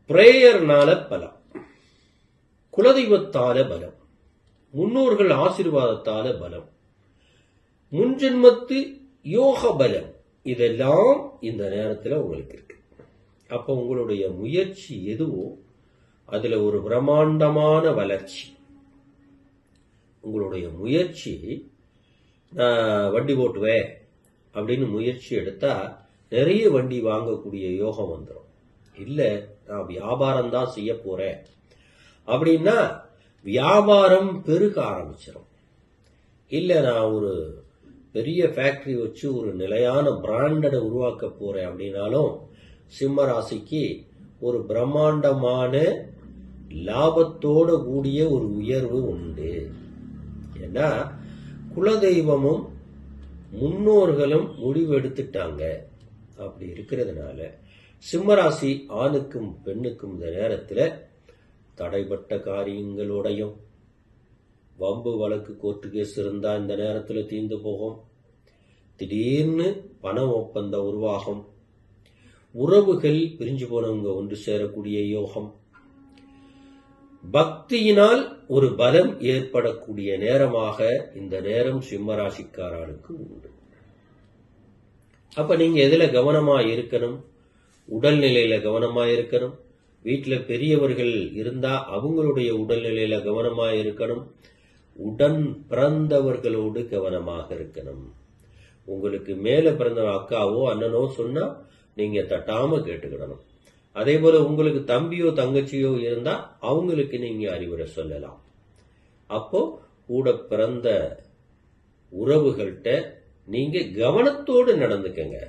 பிரேயர்னால பலம், குலதெய்வத்தால பலம், முன்னோர்கள் ஆசீர்வாதத்தால பலம், முன்ஜென்மத்து யோக பலம், இதெல்லாம் இந்த நேரத்தில் உங்களுக்கு இருக்கு. அப்ப உங்களுடைய முயற்சி எதுவோ அதுல ஒரு பிரம்மாண்டமான வளர்ச்சி. உங்களுடைய முயற்சி, நான் வண்டி ஓட்டுவேன் அப்படின்னு முயற்சி எடுத்தா நிறைய வண்டி வாங்கக்கூடிய யோகம் வந்துடும். இல்ல நான் வியாபாரம் தான் செய்ய போறேன் அப்படின்னா வியாபாரம் பெருக ஆரம்பிச்சிடும். இல்ல நான் ஒரு பெரிய ஃபேக்டரி வச்சு ஒரு நிலையான பிராண்டடை உருவாக்க போறேன் அப்படின்னாலும் சிம்ம ராசிக்கு ஒரு பிரம்மாண்டமான லாபத்தோட கூடிய ஒரு உயர்வு உண்டு. ஏன்னா குலதெய்வமும் முன்னோர்களும் முடிவு எடுத்துட்டாங்க. அப்படி இருக்கிறதுனால சிம்மராசி ஆணுக்கும் பெண்ணுக்கும் இந்த நேரத்தில் தடைப்பட்ட காரியங்களோடையும், வம்பு வழக்கு கோர்ட்டு கேஸ் இருந்தா இந்த நேரத்தில் தீர்ந்து போகும். திடீர்னு பண ஒப்பந்தம் உருவாகும். உறவுகள் பிரிஞ்சு போனவங்க ஒன்று சேரக்கூடிய யோகம். பக்தியினால் ஒரு பலம் ஏற்படக்கூடிய நேரமாக இந்த நேரம் சிம்மராசிக்காரனுக்கு உண்டு. அப்ப நீங்க எதுல கவனமா இருக்கணும்? உடல்நிலையில கவனமா இருக்கணும். வீட்டுல பெரியவர்கள் இருந்தா அவங்களுடைய உடல்நிலையில கவனமா இருக்கணும். உடன் பிறந்தவர்களோடு கவனமாக இருக்கணும். உங்களுக்கு மேல பிறந்த அக்காவோ அண்ணனோ சொன்னா நீங்க தட்டாம கேட்டுக்கிடணும். அதே போல உங்களுக்கு தம்பியோ தங்கச்சியோ இருந்தா அவங்களுக்கு நீங்க அறிவுரை சொல்லலாம். அப்போ கூட பிறந்த உறவுகள்கிட்ட நீங்க கவனத்தோடு நடந்துக்கங்க.